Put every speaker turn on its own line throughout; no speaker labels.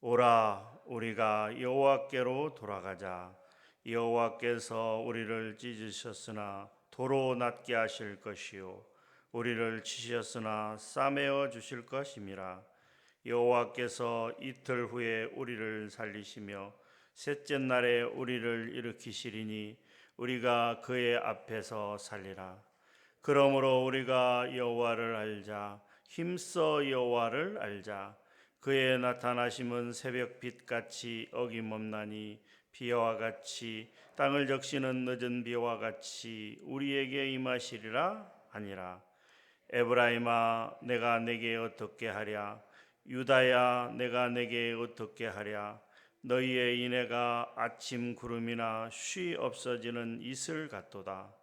오라 우리가 여호와께로 돌아가자. 여호와께서 우리를 찢으셨으나 도로 낫게 하실 것이요 우리를 치셨으나 싸매어 주실 것임이라. 여호와께서 이틀 후에 우리를 살리시며 셋째 날에 우리를 일으키시리니 우리가 그의 앞에서 살리라. 그러므로 우리가 여호와를 알자. 힘써 여호와를 알자. 그의 나타나심은 새벽빛같이 어김없나니 비와 같이 땅을 적시는 늦은 비와 같이 우리에게 임하시리라 하니라. 에브라임아 내가 내게 어떻게 하랴. 유다야 내가 내게 어떻게 하랴. 너희의 인애가 아침 구름이나 쉬 없어지는 이슬 같도다.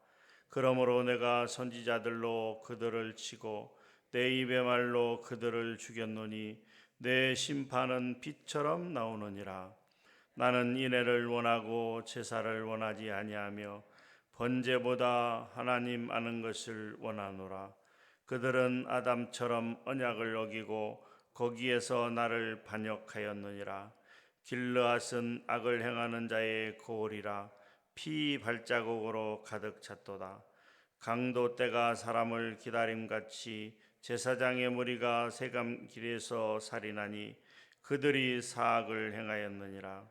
그러므로 내가 선지자들로 그들을 치고 내 입의 말로 그들을 죽였노니 내 심판은 빛처럼 나오느니라. 나는 인애를 원하고 제사를 원하지 아니하며 번제보다 하나님 아는 것을 원하노라. 그들은 아담처럼 언약을 어기고 거기에서 나를 반역하였느니라. 길르앗은 악을 행하는 자의 거울이라. 피 발자국으로 가득 찼도다. 강도 때가 사람을 기다림같이 제사장의 무리가 세감길에서 살인하니 그들이 사악을 행하였느니라.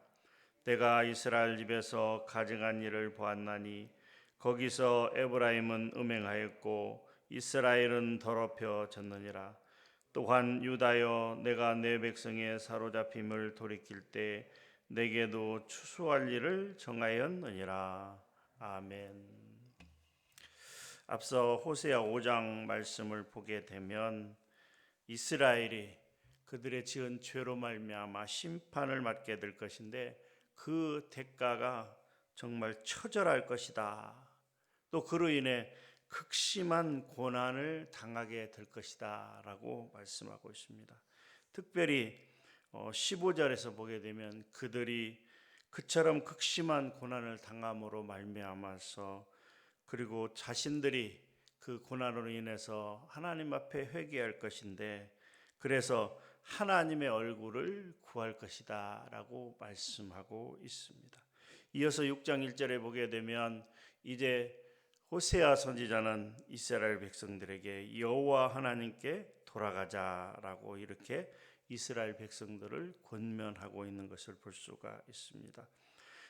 내가 이스라엘 집에서 가증한 일을 보았나니 거기서 에브라임은 음행하였고 이스라엘은 더럽혀졌느니라. 또한 유다여 내가 내 백성의 사로잡힘을 돌이킬 때 내게도 추수할 일을 정하였느니라. 아멘. 앞서 호세아 5장 말씀을 보게 되면 이스라엘이 그들의 지은 죄로 말미암아 심판을 받게 될 것인데 그 대가가 정말 처절할 것이다. 또 그로 인해 극심한 고난을 당하게 될 것이다 라고 말씀하고 있습니다. 특별히 15절에서 보게 되면 그들이 그처럼 극심한 고난을 당함으로 말미암아서 그리고 자신들이 그 고난으로 인해서 하나님 앞에 회개할 것인데 그래서 하나님의 얼굴을 구할 것이다 라고 말씀하고 있습니다. 이어서 6장 1절에 보게 되면 이제 호세아 선지자는 이스라엘 백성들에게 여호와 하나님께 돌아가자라고 이렇게 이스라엘 백성들을 권면하고 있는 것을 볼 수가 있습니다.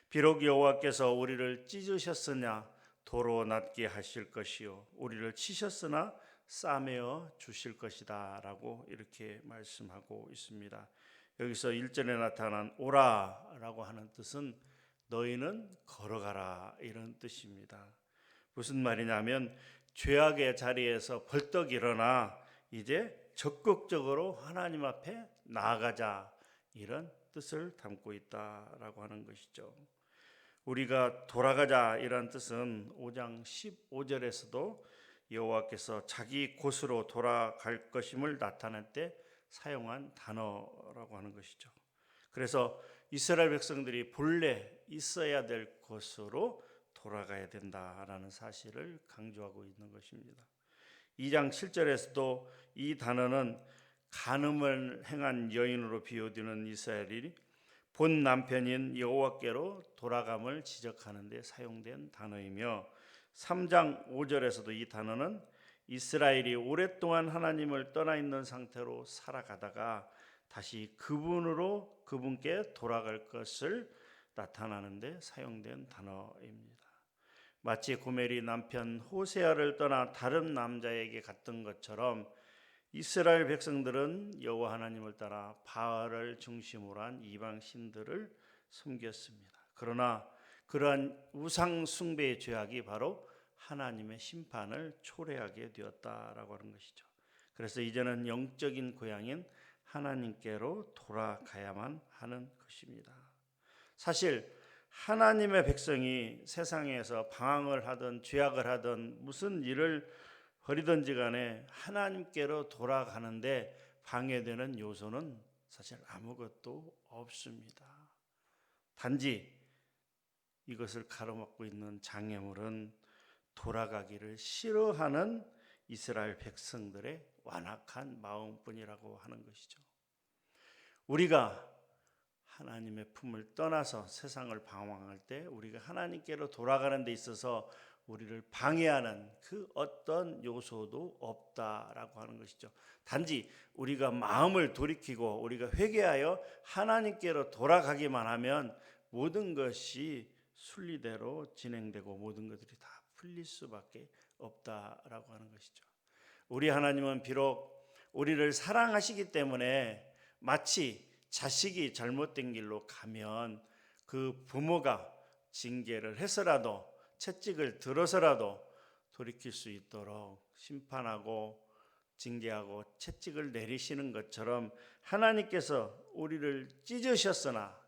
비록 여호와께서 우리를 찢으셨으나 도로 낫게 하실 것이요 우리를 치셨으나 싸매어 주실 것이다 라고 이렇게 말씀하고 있습니다. 여기서 1절에 나타난 오라 라고 하는 뜻은 너희는 걸어가라 이런 뜻입니다. 무슨 말이냐면 죄악의 자리에서 벌떡 일어나 이제 적극적으로 하나님 앞에 나아가자 이런 뜻을 담고 있다라고 하는 것이죠. 우리가 돌아가자 이런 뜻은 5장 15절에서도 여호와께서 자기 곳으로 돌아갈 것임을 나타낼 때 사용한 단어라고 하는 것이죠. 그래서 이스라엘 백성들이 본래 있어야 될 곳으로 돌아가야 된다라는 사실을 강조하고 있는 것입니다. 2장 7절에서도 이 단어는 간음을 행한 여인으로 비유되는 이스라엘이 본 남편인 여호와께로 돌아감을 지적하는 데 사용된 단어이며 3장 5절에서도 이 단어는 이스라엘이 오랫동안 하나님을 떠나 있는 상태로 살아가다가 다시 그분께 돌아갈 것을 나타나는 데 사용된 단어입니다. 마치 고멜이 남편 호세아를 떠나 다른 남자에게 갔던 것처럼 이스라엘 백성들은 여호와 하나님을 따라 바알을 중심으로 한 이방 신들을 섬겼습니다. 그러나 그러한 우상 숭배의 죄악이 바로 하나님의 심판을 초래하게 되었다라고 하는 것이죠. 그래서 이제는 영적인 고향인 하나님께로 돌아가야만 하는 것입니다. 사실 하나님의 백성이 세상에서 방황을 하든 죄악을 하든 무슨 일을 벌이든지 간에 하나님께로 돌아가는데 방해되는 요소는 사실 아무것도 없습니다. 단지 이것을 가로막고 있는 장애물은 돌아가기를 싫어하는 이스라엘 백성들의 완악한 마음뿐이라고 하는 것이죠. 우리가 하나님의 품을 떠나서 세상을 방황할 때 우리가 하나님께로 돌아가는 데 있어서 우리를 방해하는 그 어떤 요소도 없다라고 하는 것이죠. 단지 우리가 마음을 돌이키고 우리가 회개하여 하나님께로 돌아가기만 하면 모든 것이 순리대로 진행되고 모든 것들이 다 풀릴 수밖에 없다라고 하는 것이죠. 우리 하나님은 비록 우리를 사랑하시기 때문에 마치 자식이 잘못된 길로 가면 그 부모가 징계를 해서라도 채찍을 들어서라도 돌이킬 수 있도록 심판하고 징계하고 채찍을 내리시는 것처럼 하나님께서 우리를 찢으셨으나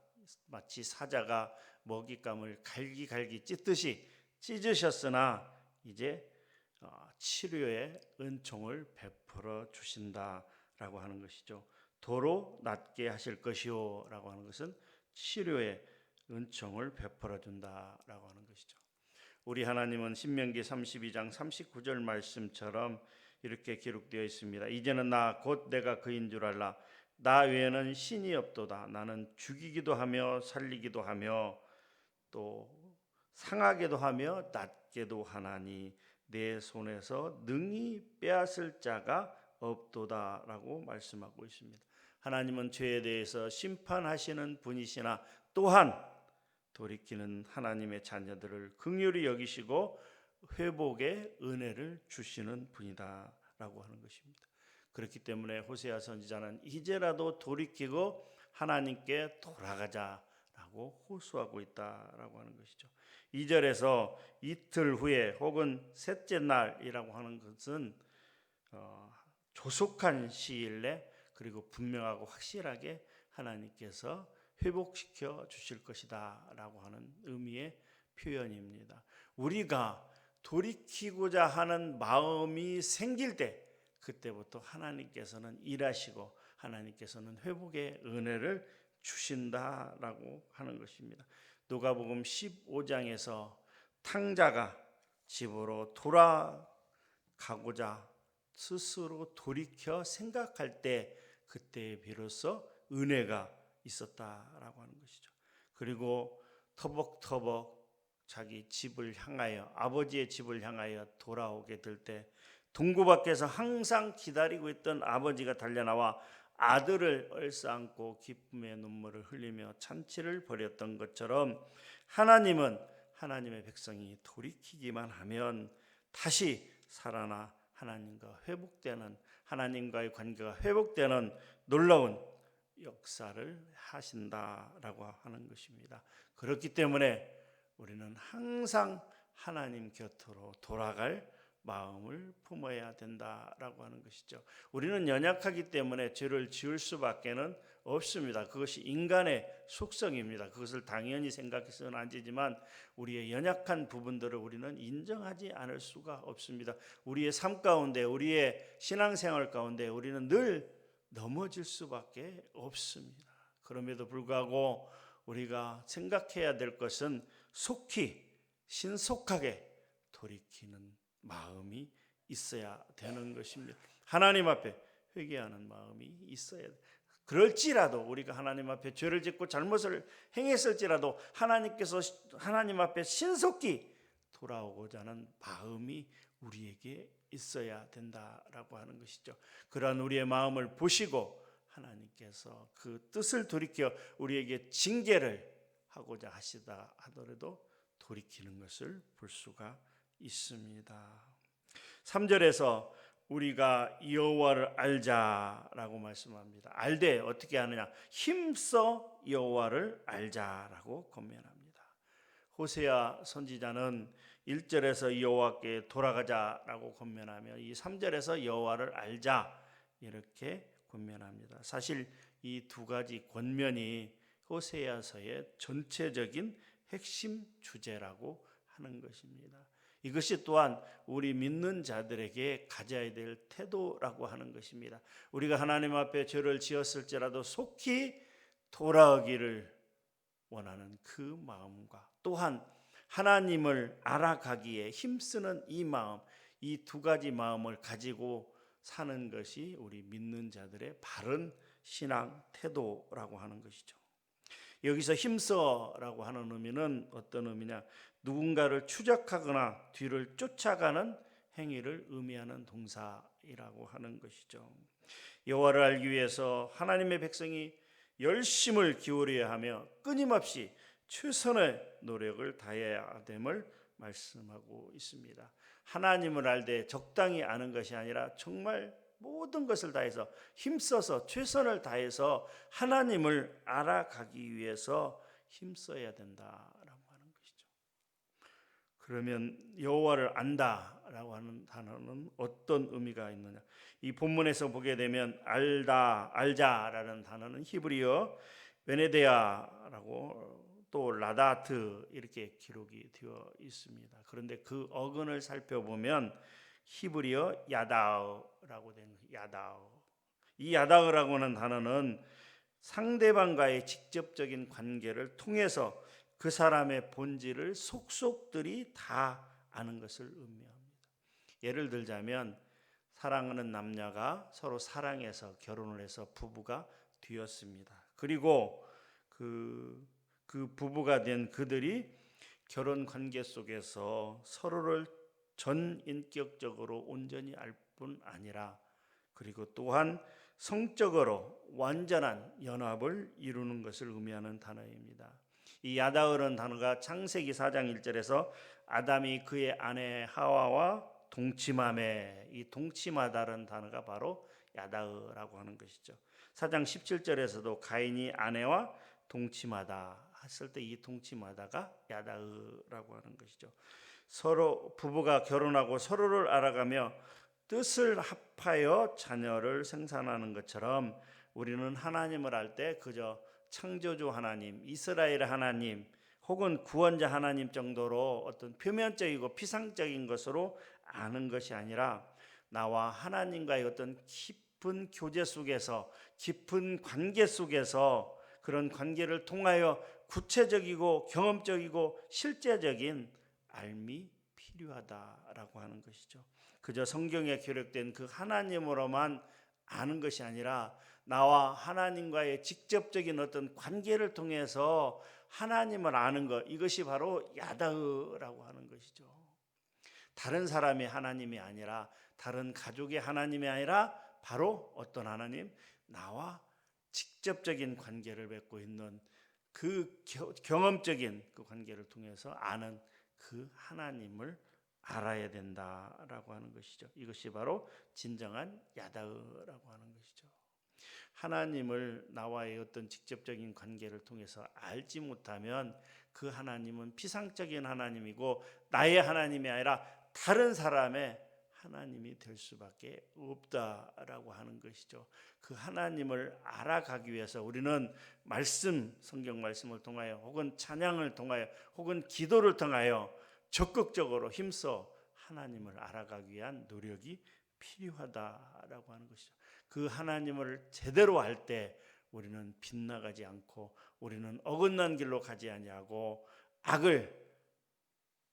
마치 사자가 먹잇감을 갈기갈기 찢듯이 찢으셨으나 이제 치료의 은총을 베풀어 주신다라고 하는 것이죠. 도로 낫게 하실 것이요 라고 하는 것은 치료의 은총을 베풀어 준다라고 하는 것이죠. 우리 하나님은 신명기 32장 39절 말씀처럼 이렇게 기록되어 있습니다. 이제는 나 곧 내가 그인 줄 알라. 나 외에는 신이 없도다. 나는 죽이기도 하며 살리기도 하며 또 상하게도 하며 낫게도 하나니 내 손에서 능히 빼앗을 자가 없도다라고 말씀하고 있습니다. 하나님은 죄에 대해서 심판하시는 분이시나 또한 돌이키는 하나님의 자녀들을 긍휼히 여기시고 회복의 은혜를 주시는 분이다라고 하는 것입니다. 그렇기 때문에 호세아 선지자는 이제라도 돌이키고 하나님께 돌아가자라고 호소하고 있다라고 하는 것이죠. 2절에서 이틀 후에 혹은 셋째 날이라고 하는 것은 조속한 시일 내 그리고 분명하고 확실하게 하나님께서 회복시켜 주실 것이다 라고 하는 의미의 표현입니다. 우리가 돌이키고자 하는 마음이 생길 때 그때부터 하나님께서는 일하시고 하나님께서는 회복의 은혜를 주신다라고 하는 것입니다. 누가복음 15장에서 탕자가 집으로 돌아가고자 스스로 돌이켜 생각할 때 그때 비로소 은혜가 있었다라고 하는 것이죠. 그리고 터벅터벅 자기 집을 향하여 아버지의 집을 향하여 돌아오게 될 때 동구 밖에서 항상 기다리고 있던 아버지가 달려나와 아들을 얼싸안고 기쁨의 눈물을 흘리며 잔치를 벌였던 것처럼 하나님은 하나님의 백성이 돌이키기만 하면 다시 살아나 하나님과 회복되는 하나님과의 관계가 회복되는 놀라운 역사를 하신다라고 하는 것입니다. 그렇기 때문에 우리는 항상 하나님 곁으로 돌아갈 마음을 품어야 된다라고 하는 것이죠. 우리는 연약하기 때문에 죄를 지을 수밖에는 없습니다. 그것이 인간의 속성입니다. 그것을 당연히 생각해서는 안 되지만 우리의 연약한 부분들을 우리는 인정하지 않을 수가 없습니다. 우리의 삶 가운데 우리의 신앙생활 가운데 우리는 늘 넘어질 수밖에 없습니다. 그럼에도 불구하고 우리가 생각해야 될 것은 속히 신속하게 돌이키는 마음이 있어야 되는 것입니다. 하나님 앞에 회개하는 마음이 있어야 돼. 그럴지라도 우리가 하나님 앞에 죄를 짓고 잘못을 행했을지라도 하나님께서 하나님 앞에 신속히 돌아오고자 하는 마음이 우리에게 있어야 된다라고 하는 것이죠. 그러한 우리의 마음을 보시고 하나님께서 그 뜻을 돌이켜 우리에게 징계를 하고자 하시다 하더라도 돌이키는 것을 볼 수가 있습니다. 3절에서 우리가 여호와를 알자라고 말씀합니다. 알되 어떻게 하느냐? 힘써 여호와를 알자라고 권면합니다. 호세아 선지자는 1절에서 여호와께 돌아가자라고 권면하며 이 3절에서 여호와를 알자 이렇게 권면합니다. 사실 이 두 가지 권면이 호세아서의 전체적인 핵심 주제라고 하는 것입니다. 이것이 또한 우리 믿는 자들에게 가져야 될 태도라고 하는 것입니다. 우리가 하나님 앞에 죄를 지었을지라도 속히 돌아오기를 원하는 그 마음과 또한 하나님을 알아가기에 힘쓰는 이 마음, 이 두 가지 마음을 가지고 사는 것이 우리 믿는 자들의 바른 신앙 태도라고 하는 것이죠. 여기서 힘써라고 하는 의미는 어떤 의미냐? 누군가를 추적하거나 뒤를 쫓아가는 행위를 의미하는 동사이라고 하는 것이죠. 여호와를 알기 위해서 하나님의 백성이 열심을 기울여야 하며 끊임없이 최선의 노력을 다해야 됨을 말씀하고 있습니다. 하나님을 알되 적당히 아는 것이 아니라 정말 모든 것을 다해서 힘써서 최선을 다해서 하나님을 알아가기 위해서 힘써야 된다라고 하는 것이죠. 그러면 여호와를 안다라고 하는 단어는 어떤 의미가 있느냐? 이 본문에서 보게 되면 알다, 알자라는 단어는 히브리어 베네데아라고 또 라다트 이렇게 기록이 되어 있습니다. 그런데 그 어근을 살펴보면 히브리어 야다어라고 된 야다어. 이 야다어라고 하는 단어는 상대방과의 직접적인 관계를 통해서 그 사람의 본질을 속속들이 다 아는 것을 의미합니다. 예를 들자면 사랑하는 남녀가 서로 사랑해서 결혼을 해서 부부가 되었습니다. 그리고 그 부부가 된 그들이 결혼 관계 속에서 서로를 전인격적으로 온전히 알 뿐 아니라 그리고 또한 성적으로 완전한 연합을 이루는 것을 의미하는 단어입니다. 이 야다흐라는 단어가 창세기 4장 1절에서 아담이 그의 아내 하와와 동침하매, 이 동침하다라는 단어가 바로 야다흐라고 하는 것이죠. 4장 17절에서도 가인이 아내와 동침하다 했을 때 이 동침하다가 야다흐라고 하는 것이죠. 서로 부부가 결혼하고 서로를 알아가며 뜻을 합하여 자녀를 생산하는 것처럼 우리는 하나님을 알 때 그저 창조주 하나님, 이스라엘 하나님 혹은 구원자 하나님 정도로 어떤 표면적이고 피상적인 것으로 아는 것이 아니라 나와 하나님과의 어떤 깊은 교제 속에서 깊은 관계 속에서 그런 관계를 통하여 구체적이고 경험적이고 실제적인 알미 필요하다라고 하는 것이죠. 그저 성경에 기록된 그 하나님으로만 아는 것이 아니라 나와 하나님과의 직접적인 어떤 관계를 통해서 하나님을 아는 것, 이것이 바로 야다흐라고 하는 것이죠. 다른 사람의 하나님이 아니라 다른 가족의 하나님이 아니라 바로 어떤 하나님? 나와 직접적인 관계를 맺고 있는 그 경험적인 그 관계를 통해서 아는 그 하나님을 알아야 된다라고 하는 것이죠. 이것이 바로 진정한 야다흐라고 하는 것이죠. 하나님을 나와의 어떤 직접적인 관계를 통해서 알지 못하면 그 하나님은 피상적인 하나님이고 나의 하나님이 아니라 다른 사람의 하나님이 될 수밖에 없다라고 하는 것이죠. 그 하나님을 알아가기 위해서 우리는 말씀, 성경 말씀을 통하여 혹은 찬양을 통하여 혹은 기도를 통하여 적극적으로 힘써 하나님을 알아가기 위한 노력이 필요하다라고 하는 것이죠. 그 하나님을 제대로 알 때 우리는 빗나가지 않고 우리는 어긋난 길로 가지 아니하고 악을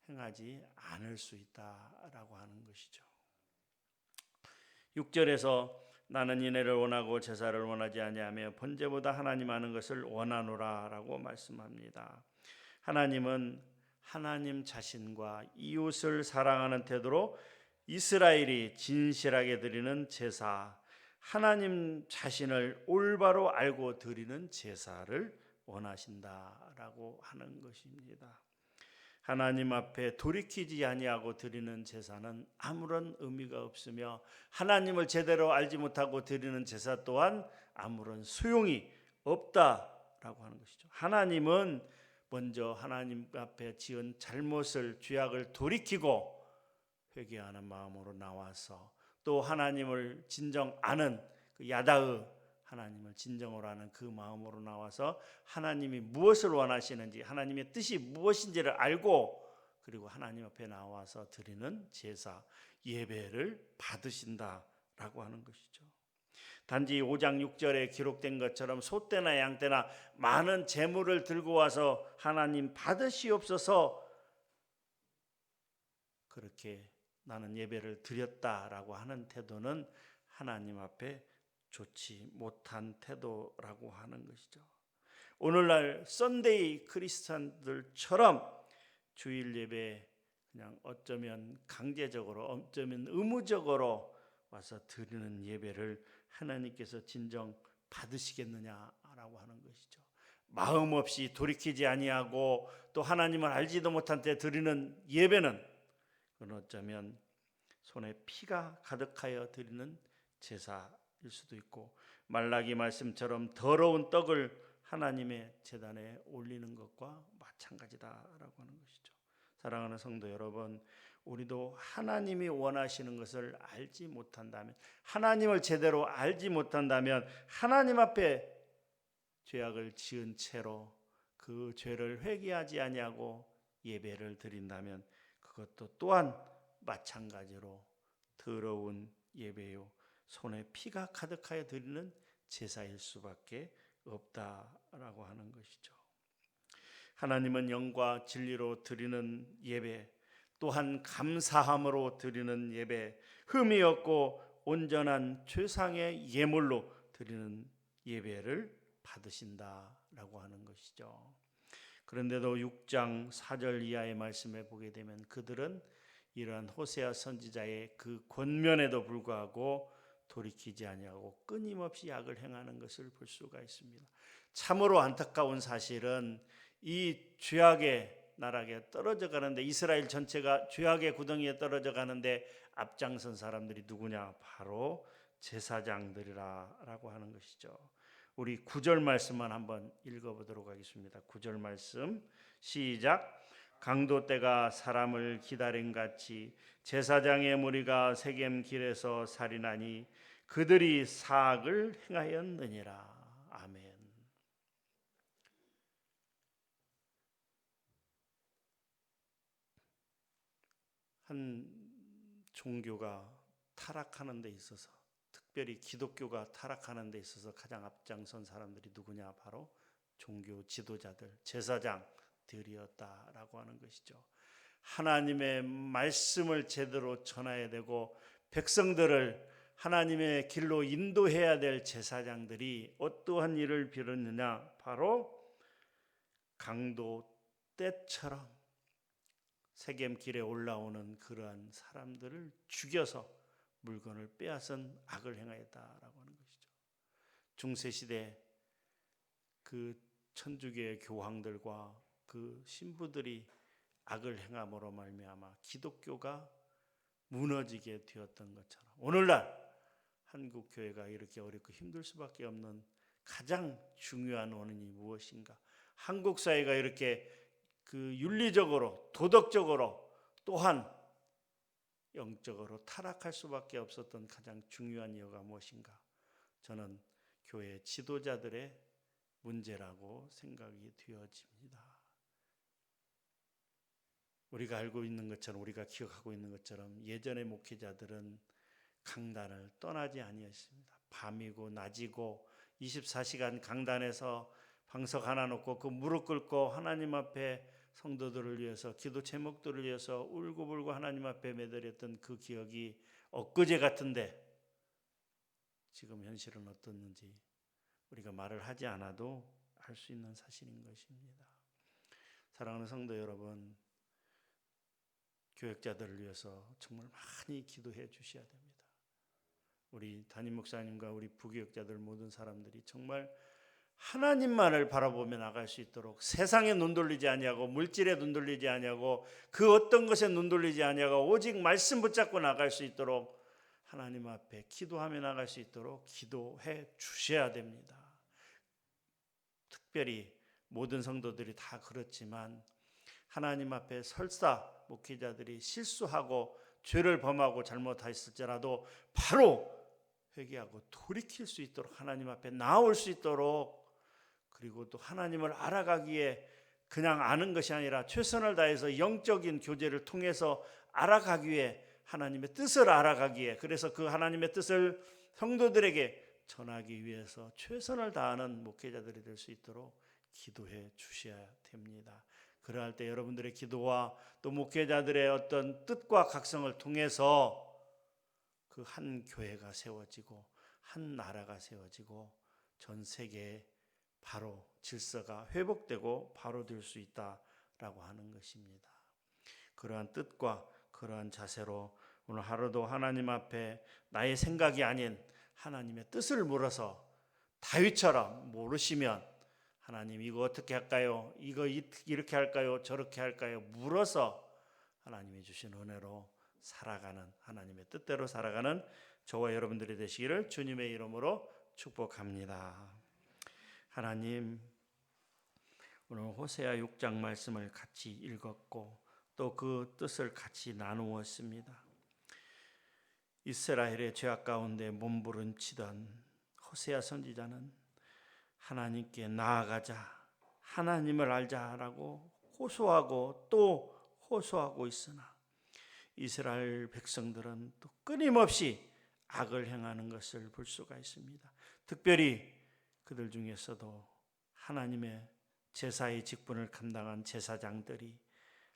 행하지 않을 수 있다라고 하는 것이죠. 6절에서 나는 인애를 원하고 제사를 원하지 아니하며 번제보다 하나님 아는 것을 원하노라라고 말씀합니다. 하나님은 하나님 자신과 이웃을 사랑하는 태도로 이스라엘이 진실하게 드리는 제사, 하나님 자신을 올바로 알고 드리는 제사를 원하신다라고 하는 것입니다. 하나님 앞에 돌이키지 아니하고 드리는 제사는 아무런 의미가 없으며 하나님을 제대로 알지 못하고 드리는 제사 또한 아무런 소용이 없다라고 하는 것이죠. 하나님은 먼저 하나님 앞에 지은 잘못을 죄악을 돌이키고 회개하는 마음으로 나와서 또 하나님을 진정 아는 그 야다흐 하나님을 진정으로 아는 그 마음으로 나와서 하나님이 무엇을 원하시는지 하나님의 뜻이 무엇인지를 알고 그리고 하나님 앞에 나와서 드리는 제사 예배를 받으신다라고 하는 것이죠. 단지 5장 6절에 기록된 것처럼 소떼나 양떼나 많은 제물을 들고 와서 하나님 받으시옵소서 그렇게 나는 예배를 드렸다라고 하는 태도는 하나님 앞에 좋지 못한 태도라고 하는 것이죠. 오늘날 썬데이 크리스찬들처럼 주일 예배 그냥 어쩌면 강제적으로 어쩌면 의무적으로 와서 드리는 예배를 하나님께서 진정 받으시겠느냐라고 하는 것이죠. 마음 없이 돌이키지 아니하고 또 하나님을 알지도 못한 때 드리는 예배는 그건 어쩌면 손에 피가 가득하여 드리는 제사일 수도 있고, 말라기 말씀처럼 더러운 떡을 하나님의 제단에 올리는 것과 마찬가지다라고 하는 것이죠. 사랑하는 성도 여러분, 우리도 하나님이 원하시는 것을 알지 못한다면, 하나님을 제대로 알지 못한다면, 하나님 앞에 죄악을 지은 채로 그 죄를 회개하지 아니하고 예배를 드린다면 그것도 또한 마찬가지로 더러운 예배요, 손에 피가 가득하여 드리는 제사일 수밖에 없다라고 하는 것이죠. 하나님은 영과 진리로 드리는 예배, 또한 감사함으로 드리는 예배, 흠이 없고 온전한 최상의 예물로 드리는 예배를 받으신다라고 하는 것이죠. 그런데도 6장 4절 이하의 말씀에 보게 되면 그들은 이러한 호세아 선지자의 그 권면에도 불구하고 돌이키지 아니하고 끊임없이 악을 행하는 것을 볼 수가 있습니다. 참으로 안타까운 사실은 이 죄악의 나락에 떨어져 가는데, 이스라엘 전체가 죄악의 구덩이에 떨어져 가는데 앞장선 사람들이 누구냐? 바로 제사장들이라고 하는 것이죠. 우리 9절 말씀만 한번 읽어보도록 하겠습니다. 9절 말씀 시작. 강도 때가 사람을 기다린 같이 제사장의 무리가 세겜 길에서 살인하니 그들이 사악을 행하였느니라. 아멘. 한 종교가 타락하는 데 있어서, 특별히 기독교가 타락하는 데 있어서 가장 앞장선 사람들이 누구냐? 바로 종교 지도자들, 제사장들이었다라고 하는 것이죠. 하나님의 말씀을 제대로 전해야 되고 백성들을 하나님의 길로 인도해야 될 제사장들이 어떠한 일을 빌었느냐? 바로 강도 때처럼 세겜 길에 올라오는 그러한 사람들을 죽여서 물건을 빼앗은 악을 행하였다라고 하는 것이죠. 중세시대 그 천주교의 교황들과 그 신부들이 악을 행함으로 말미암아 기독교가 무너지게 되었던 것처럼 오늘날 한국 교회가 이렇게 어렵고 힘들 수밖에 없는 가장 중요한 원인이 무엇인가? 한국 사회가 이렇게 그 윤리적으로 도덕적으로 또한 영적으로 타락할 수밖에 없었던 가장 중요한 이유가 무엇인가? 저는 교회 지도자들의 문제라고 생각이 되어집니다. 우리가 알고 있는 것처럼, 우리가 기억하고 있는 것처럼 예전의 목회자들은 강단을 떠나지 아니했습니다. 밤이고 낮이고 24시간 강단에서 방석 하나 놓고 그 무릎 꿇고 하나님 앞에 성도들을 위해서, 기도 제목들을 위해서 울고불고 하나님 앞에 매달렸던 그 기억이 엊그제 같은데 지금 현실은 어떻는지 우리가 말을 하지 않아도 알 수 있는 사실인 것입니다. 사랑하는 성도 여러분, 교역자들을 위해서 정말 많이 기도해 주셔야 됩니다. 우리 담임 목사님과 우리 부교역자들 모든 사람들이 정말 하나님만을 바라보며 나갈 수 있도록, 세상에 눈 돌리지 아니하고 물질에 눈 돌리지 아니하고 그 어떤 것에 눈 돌리지 아니하고 오직 말씀 붙잡고 나갈 수 있도록, 하나님 앞에 기도하며 나갈 수 있도록 기도해 주셔야 됩니다. 특별히 모든 성도들이 다 그렇지만 하나님 앞에 설사 목회자들이 실수하고 죄를 범하고 잘못했을지라도 바로 회개하고 돌이킬 수 있도록, 하나님 앞에 나올 수 있도록, 그리고 또 하나님을 알아가기에 그냥 아는 것이 아니라 최선을 다해서 영적인 교제를 통해서 알아가기 위해, 하나님의 뜻을 알아가기에, 그래서 그 하나님의 뜻을 성도들에게 전하기 위해서 최선을 다하는 목회자들이 될 수 있도록 기도해 주셔야 됩니다. 그러할 때 여러분들의 기도와 또 목회자들의 어떤 뜻과 각성을 통해서 그 한 교회가 세워지고 한 나라가 세워지고 전 세계에 바로 질서가 회복되고 바로 될 수 있다라고 하는 것입니다. 그러한 뜻과 그러한 자세로 오늘 하루도 하나님 앞에 나의 생각이 아닌 하나님의 뜻을 물어서 다윗처럼 물으시면 하나님 이거 어떻게 할까요? 이거 이렇게 할까요? 저렇게 할까요? 물어서 하나님이 주신 은혜로 살아가는, 하나님의 뜻대로 살아가는 저와 여러분들이 되시기를 주님의 이름으로 축복합니다. 하나님, 오늘 호세아 6장 말씀을 같이 읽었고 또 그 뜻을 같이 나누었습니다. 이스라엘의 죄악 가운데 몸부림치던 호세아 선지자는 하나님께 나아가자, 하나님을 알자라고 호소하고 또 호소하고 있으나 이스라엘 백성들은 또 끊임없이 악을 행하는 것을 볼 수가 있습니다. 특별히 그들 중에서도 하나님의 제사의 직분을 감당한 제사장들이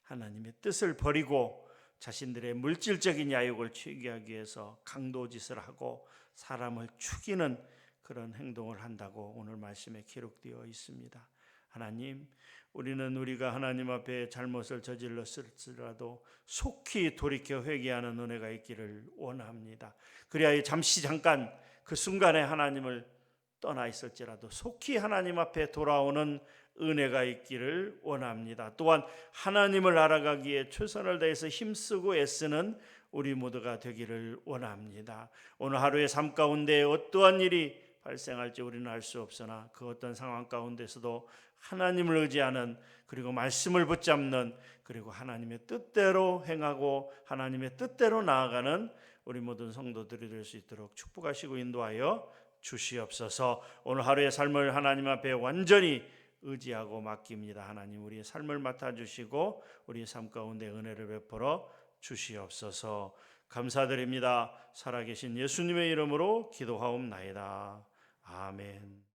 하나님의 뜻을 버리고 자신들의 물질적인 야욕을 취하기 위해서 강도짓을 하고 사람을 죽이는 그런 행동을 한다고 오늘 말씀에 기록되어 있습니다. 하나님, 우리는 우리가 하나님 앞에 잘못을 저질렀을지라도 속히 돌이켜 회개하는 은혜가 있기를 원합니다. 그래야 잠깐 그 순간에 하나님을 떠나 있을지라도 속히 하나님 앞에 돌아오는 은혜가 있기를 원합니다. 또한 하나님을 알아가기에 최선을 다해서 힘쓰고 애쓰는 우리 모두가 되기를 원합니다. 오늘 하루의 삶 가운데 어떠한 일이 발생할지 우리는 알 수 없으나 그 어떤 상황 가운데서도 하나님을 의지하는, 그리고 말씀을 붙잡는, 그리고 하나님의 뜻대로 행하고 하나님의 뜻대로 나아가는 우리 모든 성도들이 될 수 있도록 축복하시고 인도하여 주시옵소서. 오늘 하루의 삶을 하나님 앞에 완전히 의지하고 맡깁니다. 하나님, 우리의 삶을 맡아주시고 우리의 삶 가운데 은혜를 베풀어 주시옵소서. 감사드립니다. 살아계신 예수님의 이름으로 기도하옵나이다. 아멘.